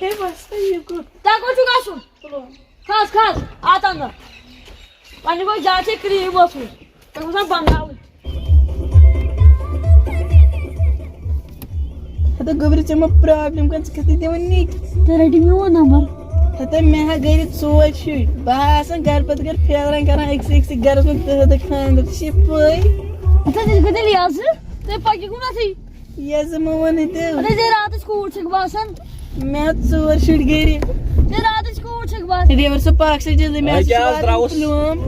ہے واسطہ یہ کو تک چھو گژھُن کھس کھس ات اندر پننہِ گوٚو زیادٕ چھے کرٛیٖم ؤژھمٕژ تۄہہِ گوٚژھ بنگاوٕنۍ ہتا گوبر ژےٚ ما پرابلم کانٛہہ ژٕ کتھ دِوان نِک ژےٚ رٔٹی میون نمبر ہتا مےٚ ہا گٔے 4 شُرۍ بہٕ آسان گرٕ پتہٕ گرٕ پھیران کران أکسٕے گرس منٛز تہٕ خانٛدر ژےٚ چھے پے ہتا تیٚلہِ گٔے تیٚلہِ یزٕ تُہۍ پٔکِو نتھٕے یہِ زٕ مہ ونے تہٕ ہتا ژےٚ راتٕچ کوٗر چھکھ باسان مےٚ ہا 4 شُرۍ گرِ ژےٚ راتٕچ کوٗر چھکھ باسان ڈیور صٲب پاک سا جلدی مےٚ حظ چھِ واتان پُلووم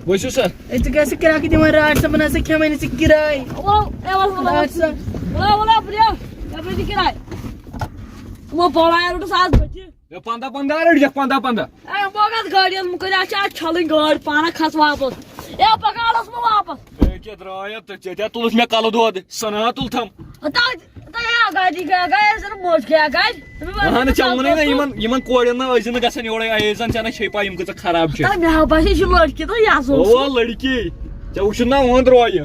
ؤسِو سا ژٕ کیٛاہ سا کِراے دِوان راٹ صٲبن ہسا کھٮ۪وٲنی ژٕ کِراے راٹ صٲب ولا پرٛیو یپٲرۍ دِ کِراے تِمو بوڑایو روٚٹُس آز بٔتھِ 15 رٔٹۍ 15 اے بہٕ کتھ گاڑی منٛز مُکٔرۍ اَتھ چھِ اَتھ چھلٕنۍ گٲڑۍ پانہ کھس واپس اے پکاڑس بہٕ واپس کیٛاہ درٛایا تہٕ ژےٚ تُلُتھ مےٚ کلہٕ دود سنا تُلتھم گاڑی گیا گیا موج گیا گاڑی اہن ژےٚ ووٚنُے نا یِمن کورٮ۪ن نہ ٲسۍ نہٕ گژھان یورے ایزن ژےٚ نہ چھے پاے یِم کۭژاہ خراب چھِ مےٚ باسے یہِ چھُ لڑکی تہٕ یس او لڑکی ژےٚ وٕچھُتھ نا اوٚنٛد رویہِ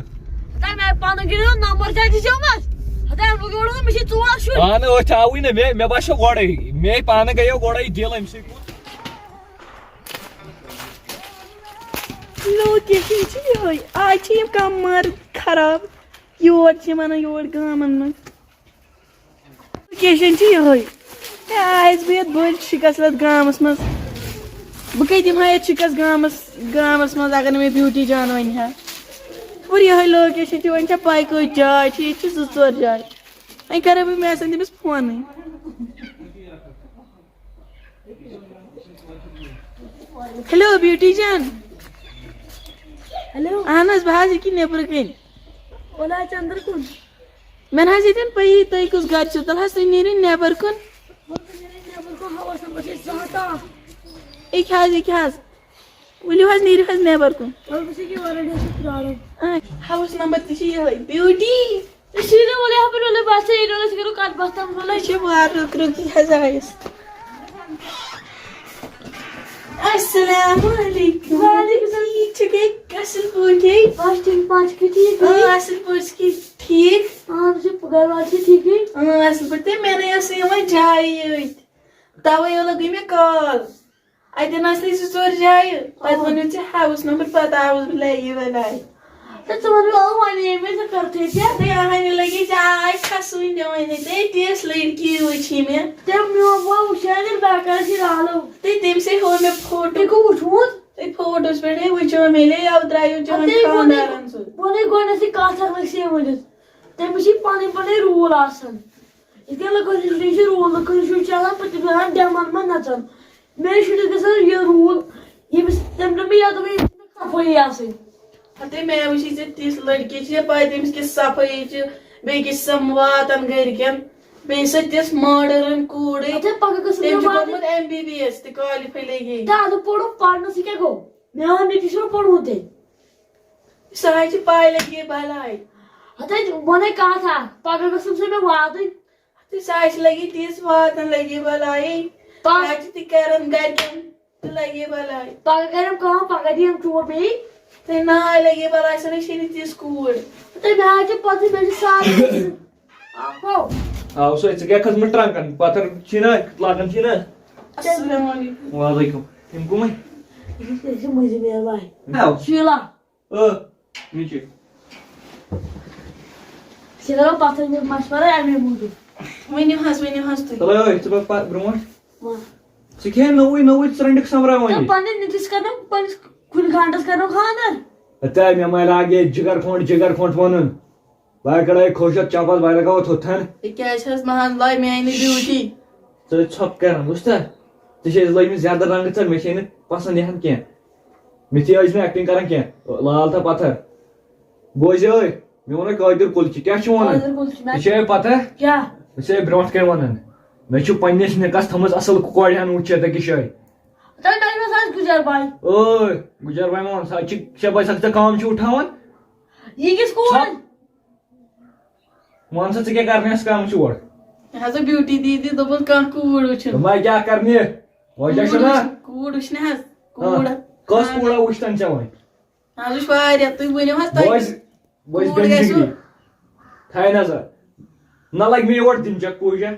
مےٚ پنُن کِنہٕ نمبر کیٛاہ دِژیو مےٚ مےٚ چھِ 4 شُرۍ اہن أتھۍ آوٕے نا مےٚ باسیو گۄڈے مے پانہٕ گٔیو گۄڈے دِل امہِ سۭتۍ لوکیشن چھِ یِہوے آز چھِ یِم کم مرد خراب یور چھِ ونان یور گامن منٛز لوکیشن چھِ یِہوے ہے آیس بہٕ یتھ بٔلۍ شِکس یتھ گامس منٛز بہٕ کٔہۍ دِمہٕ ہا یتھ شِکس گامس منٛز اگر نہٕ مےٚ بیوٹی جان ونہِ ہا اور یِہوے لوکیشن چھِ وۄنۍ چھےٚ پاے کۭژ جاے چھِ ییٚتہِ چھِ 2-4 جاے وۄنۍ کرے بہٕ مےٚ آسان تٔمِس فونٕے ہیلو بیوٹی جان ہیلو اہن حظ بہٕ حظ ییٚکیٛاہ نیبرٕ کَنۍ اولا چندر کُن مےٚ نہ حظ ییٚتٮ۪ن پیی تُہۍ کُس گرِ چھِو تیٚلہِ حظ تُہۍ نیٖرِو نیبر کُن ییٚکیٛاہ حظ ؤلِو حظ نیٖرِو حظ نیبر کُن ہاوُس نمبر تہِ چھِ یِہوے بیوٹی أسۍ چھِ وارٕ رُک رُکی حظ آیس السلام علیکم ٹھیٖک چھُکھے اصٕل پٲٹھۍ اصٕل پٲٹھۍ ژٕ کیٛاہ ٹھیٖک اصٕل پٲٹھۍ تہٕ مےٚ نَے ٲسٕے یِوان جایہِ ییٚتۍ تَوَے لگٲے مےٚ کال اَتٮ۪ن آسنَے 2-4 جایہِ پَتہٕ ووٚنُے ژےٚ ہاوُس نمبر پَتہٕ آوُس بہٕ لَگی وَلاے اہنہِ لگے جاے کھسوٕنۍ تہِ وَنے تہٕ تِژھ لڑکی وٕچھی مےٚ تہٕ تٔمۍ سٕے ہوو مےٚ فوٹو تُہۍ فوٹوَس پٮ۪ٹھٕے وٕچھو مےٚ یَوٕ درٛایو چون خانٛدارَن سُہ گۄڈنیٚتھٕے کتھ ہٮ۪کھ نہٕ ؤنِتھ تٔمِس چھِ پنٕنۍ پنٕنۍ روٗل آسان یِتھ کٔنۍ لُکن ہِنٛدۍ چھِ روٗل لُکن شُرۍ چھِ آسان پٔتِم آسان ڈیمن منٛز نژان میٲنِس شُرِس گژھان یہِ روٗل ییٚمِس تٔمۍ دوٚپ مےٚ یا دوٚپ صفٲیی آسٕنۍ ہتے مےٚ وٕچھی ژےٚ تِژھ لڑکی چھِ پاے تٔمِس کِژھ صفٲیی چھِ بیٚیہِ کِژھ سۄ واتان گرِکٮ۪ن بیٚیہِ سۄ تِژھ ماڈٲرٕن کوٗرٕے تٔمۍ چھُ کوٚرمُت MBBS تہِ کالِفاے لگے پوٚرُکھ پرنہٕ کیٛاہ گوٚو میون نیٚچوٗ چھُنہٕ پوٚرمُت تیٚلہِ سۄ حظ چھِ پاے لگے بلاے ہتے وۄنٕے کتھ اکھ پگہہ گٔژھٕم سۄ مےٚ واتٕنۍ تہٕ سۄ حظ لگے تِژھ واتان لگے بلاے پگہہ چھِ تہِ کران گرِکٮ۪ن تہٕ لگے بلاے پگہہ کریم کٲم پگہہ دِیم چوب بیٚیہِ تہٕ ناے لگے بلاے سۄ نَے چھے نہٕ تِژھ کوٗر تہٕ مےٚ حظ چھِ پتہٕ مےٚ چھِ سارے آو سۄ ژٕ کیٛاہ کھٔژمٕژ ٹرٛنکن پتھر چھی نا لاگان چھی نا السلام علیکم وعلیکم یِم کٕمے مٔنٛزِم باے شیٖلا مےٚ چھِ ژےٚ کرو پتھر مےٚ مشورٕ امی موٗجوٗب ؤنِو حظ تُہۍ تُلے ژٕ پکھ برونٛٹھ ژٕ کھے نوٚوُے ژٕ رٔنڈِکھ سۄمبراوان پننِس نیٚچوِس کرنو پننِس کُنہِ گنٛٹس کرنو خانٛدر ہتے مےٚ ما لاگے جگر کھونٛٹ وَنُن بہٕ کڑے خۄش اتھ چپل بہٕ لگاوتھ ہُتھن یہِ کیٛازِ حظ مہان لاے میانہِ بیوٹی ژٕ ژھۄپ کران بوٗزتھا ژےٚ چھے لٲجمٕژ زیادٕ رنٛگہٕ ژر مےٚ چھے نہٕ پسنٛد یِہان کینٛہہ مےٚ تہِ ٲسۍ نہٕ ایکٹنگ کران کینٛہہ لال تہٕ پتھر بوزے مےٚ ووٚنُے قٲدِر کُلچہِ کیٛاہ چھُ ونان ژےٚ چھے پتہ مےٚ چھے برونٛٹھ کَنۍ ونان مےٚ چھُ پننِس نِکس تھٲمٕژ اصل کورِ ہن وٕچھِتھ أکِس جایہِ گُجر باے گُجر باے ما وَن سۄ چھِ شےٚ بجہِ ژٕ کٲم چھُ اُٹھاوان یہِ کِس کوٗر وَن سا ژٕ کیٛاہ کرنہِ ٲس کٲم چور مےٚ ہسا بیوٹی دیٖدی دوٚپُن کانٛہہ کوٗر وٕچھُن دوٚپمے کیٛاہ کرنہِ وجہ چھنا کوٗر وٕچھنہِ حظ کوٗر کس کوڑا وٕچھتن ژےٚ وۄنۍ آز وٕچھ واریاہ تُہۍ ؤنِو حظ بوز بوز کوٗر گژھِوٕ ڈگری تھاے نظر نہ لگ مےٚ یور دِنچا پوٗجا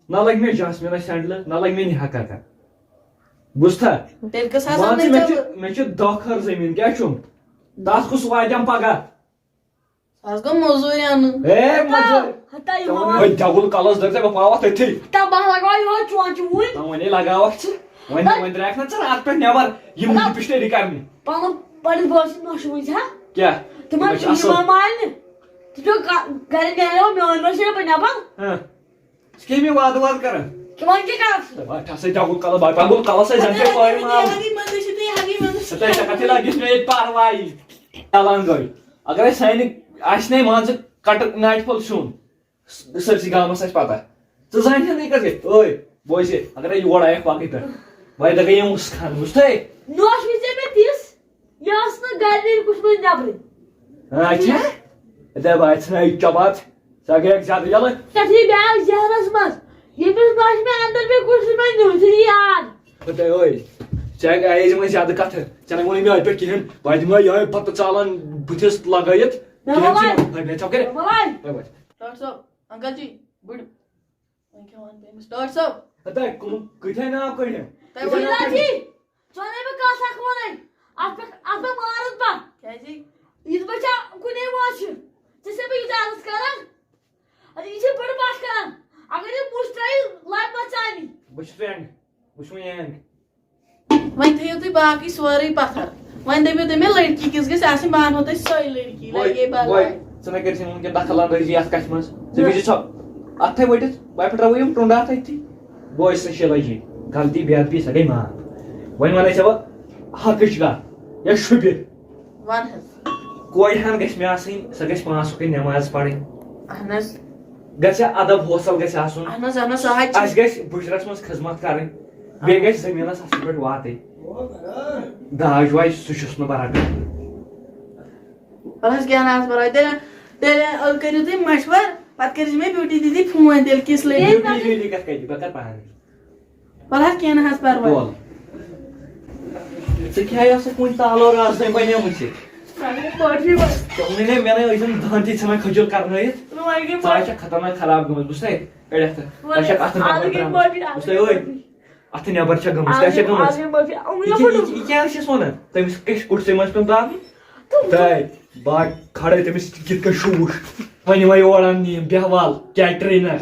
نہ لگ مےٚ جاسمینا سینڈلہٕ نہ لگ مےٚ نِہا کاکا بوٗزتھا تیٚلہِ کٔس حظ مان ژٕ اَنٕنۍ مےٚ چھُ دہ خٲر زٔمیٖن کیٛاہ چھُم تتھ کُس واتٮ۪م پگاہ آز گوٚو موٚزوٗرۍ اَنُن اے مزٕ ہتا یہ جگُل کلس دٔرۍ ژےٚ بہٕ پاوَتھ تٔتھی تباہ لگا یہ چونچہ وُن وۄنۍ لگاوکھ ژٕ وۄنۍ درٛاکھ نا ژٕ راتھ پٮ۪ٹھ نٮ۪بر یِم پِشتٲری کرنہِ پن پنس بٲژ نوش وُن ہا کیٛاہ تمن یِوان مالنہِ ژٕ چھُ گرِ نیرو میون بٲژ چھُ نٮ۪بر ژٕ کیٛاہ مےٚ وادٕ وادٕ کران وۄنۍ کیٛاہ کرکھ ژٕ ہسا جگُل کلس جگُل کلس ٲسۍ زن ژےٚ پٲرۍ مال ژٕ ہٮ۪کتھ لگِتھ مےٚ ییٚتہِ پروایی چلان گٔے اگر اَسہِ سانہِ آسہِ نے مان ژٕ کٹہٕ ناٹہِ پھوٚل سیُن سٲرسٕے گامس آسہِ پتہ ژٕ زانہِ نہٕ کتھ گژھِ ٲے بوزِ اگرے یور آیکھ باقٕے پٮ۪ٹھ وۄنۍ دگے یِم وُسخان بوٗزتھے نوش وِز ژےٚ مےٚ دِس یہِ ٲس نہٕ گرِ نیرِ کُس نٮ۪برٕے اچھا دپ ژھٕنٲے چپات ژٕ گٔیکھ زیادٕ یلہٕ تتھی بیاکھ ذہنس منٛز ییٚمِس نوش مےٚ اندر بیٚیہِ کُس مےٚ نیوٗ ژٕ دِ یاد ٲے ژےٚ آیے وۄنۍ زیادٕ کتھٕ ژےٚ نَے ووٚنُے مےٚ اتہِ پٮ۪ٹھ کِہینۍ وۄنۍ دِمے یِہوے پتہٕ ژالن بٕتھِس لگٲیِتھ ڈاکٹر صٲب انکل جی بٔڑ وۄنۍ کیٛاہ وَنہٕ بہٕ أمِس ڈاکٹر صٲب کۭتیاہ ناو کٔڑِم ژٕ وَنے بہٕ کتھ اکھ وَنٕنۍ اتھ پٮ۪ٹھ مارس بہٕ کیٛازِ یِتھ پٲٹھۍ چھا کُنے وٲنٛس چھُ ژےٚ چھےٚ بہٕ ییٖژاہ عزت کران یہِ چھِ بٔڑ پتھ کران اگر یہِ مُش ترٛایہِ لبہِ ما ژانہِ بہٕ چھُس ینٛگ بہٕ چھُس وۄنۍ ینٛگ وۄنۍ تھٲیِو تُہۍ باقٕے سورُے پتھر وۄنۍ دٔپِو تُہۍ مےٚ لڑکی کِژھ گژھِ آسٕنۍ بہٕ انہو تۄہہِ سۄے لڑکی لگے بلاے ژٕ نَے کٔرِتھ وٕنکٮ۪ن دخل اندٲزی اتھ کتھِ منٛز ژٕ گٔژھِتھ ژٕ اتھے ؤٹِتھ بہٕ پھٕٹراوٕ یِم ٹُنڈ اتھ أتھی بہٕ ٲسۍ شیٚے لجی غلطی بے ادبی سۄ گٔے معاف وۄنۍ ونے ژےٚ بہٕ حقٕچ کتھ یا شُبہِ ون حظ کورِ ہن گژھِ مےٚ آسٕنۍ سۄ گژھِ 5 وقت نٮ۪ماز پرٕنۍ اہن حظ گژھِ ادب حوصل گژھِ آسُن اہن حظ اہن حظ سۄ حظ اَسہِ گژھِ بُشرس منٛز خدمت کرٕنۍ بیٚیہِ گژھِ زٔمیٖنس اصل پٲٹھۍ واتٕنۍ داج واج سُہ چھُس نہٕ بران وَلہٕ حظ کیٚنٛہہ نہٕ حظ پرواے تیٚلہِ کٔرِو تُہۍ مشور پتہٕ کٔرزِ مےٚ بیوٗٹی دیدی فون تیٚلہِ کِس لڑکی کتھ کَتہِ بہٕ کرٕ پانہٕ وَلہٕ حظ کیٚنٛہہ نہٕ حظ پرواے بول ژٕ کیٛاہ ٲسٕکھ کُنہِ تالو رازدٲنۍ بنیمٕژ مےٚ نَے ٲسۍ دہن تہِ ژھٕنان کھجُر کرنٲیِتھ ژٕ چھکھ خطرناک خراب گٔمٕژ بوٗزتھے کٔڑِتھ ژٕ چھکھ اتھٕ نٮ۪بر درٛامٕژ بوٗزتھے ٲے اتھٕ نٮ۪بر چھکھ گٔمٕژ کیٛاہ چھکھ گٔمٕژ یہِ کیٛاہ چھِس ونان تٔمِس کیٛاہ کُٹھسٕے منٛز پیوٚم ترٛاونہِ تَے بہٕ کھڑے تٔمِس کِتھ کٔنۍ شوٗش وۄنۍ یِمے یور اننہِ یِم بہوال کیٹرینر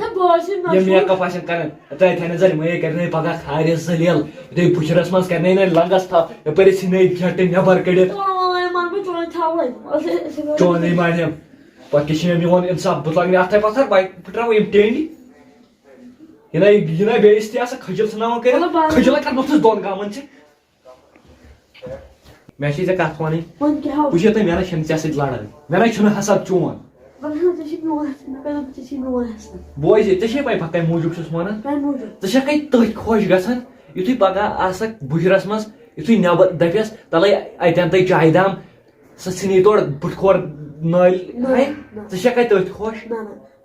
یِم میک اپ آسن کران تۄہہِ تھاے نہٕ زَرمٲے کرنٲے پگاہ کھارِ زٔلیل یِتھُے بُشرس منٛز کرنٲے نہٕ لنگس تھاو یپٲرۍ ژھٕنٲے گھٹہٕ نٮ۪بر کٔڑِتھ چونٕے مانیم پتہٕ کیٛاہ چھِ مےٚ میون انصاف بہٕ لاگہٕ اتھے پتھر بہٕ پھٕٹراوٕ یِم ٹینڈی یہِ بے عزتی آسان کھجل ژھٕناوان کٔرِتھ کھجلا کرنوتھس 2 گامن چھِ مےٚ چھے ژےٚ کتھ وَنٕنۍ بہٕ چھُسے تۄہہِ مےٚ نَے چھَنہٕ ژےٚ سۭتۍ لڑٲے مےٚ نَے چھُنہٕ حسد چون بوزِ ژےٚ چھے پاے بہٕ کمہِ موٗجوٗب چھُس ونان ژٕ چھکھ تٔتھۍ خۄش گژھان یِتھُے پگاہ آسکھ بُشرس منٛز یِتھُے نٮ۪بر دپٮ۪س تلے اتٮ۪ن تۄہہِ چایہِ دام سۄ ژھٕنی تورٕ بٕٹھٕ کھور نٲلۍ ژٕ چھکھ تٔتھۍ خۄش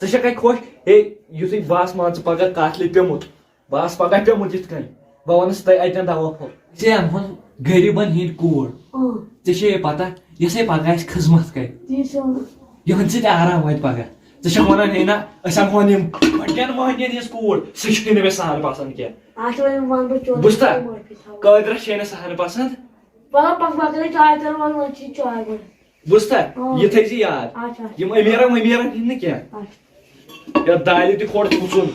ژٕ چھکھ خۄش ہے یِتھُے بہٕ آسہٕ مان ژٕ پگاہ کاتھلہِ پیوٚمُت بہٕ آسہٕ پگاہ پیوٚمُت یِتھ کٔنۍ بہٕ ونس تۄہہِ اتٮ۪ن دوا پھوٚل ژےٚ انہون غریٖبن ہٕنٛدۍ کوٗر ژےٚ چھے پتہ یۄسے پگاہ اسہِ خدمت کرِ یِہنٛدِ سۭتۍ آرام واتہِ پگاہ ژٕ چھکھ ونان ہے نہ أسۍ انہون یِم بٔڑٮ۪ن مٔہنِین ہٕنٛز کوٗر سُہ چھُنہٕ مےٚ سہل پسنٛد کینٛہہ بوٗزتھا قٲدرس چھے نہٕ سہل پسنٛد بوٗزتھا یہِ تھٲیزِ یاد یِم امیٖرن ؤمیٖرن ہٕنٛدۍ نہٕ کینٛہہ یتھ دالہِ تہِ کھۄڑ کھوٗژُن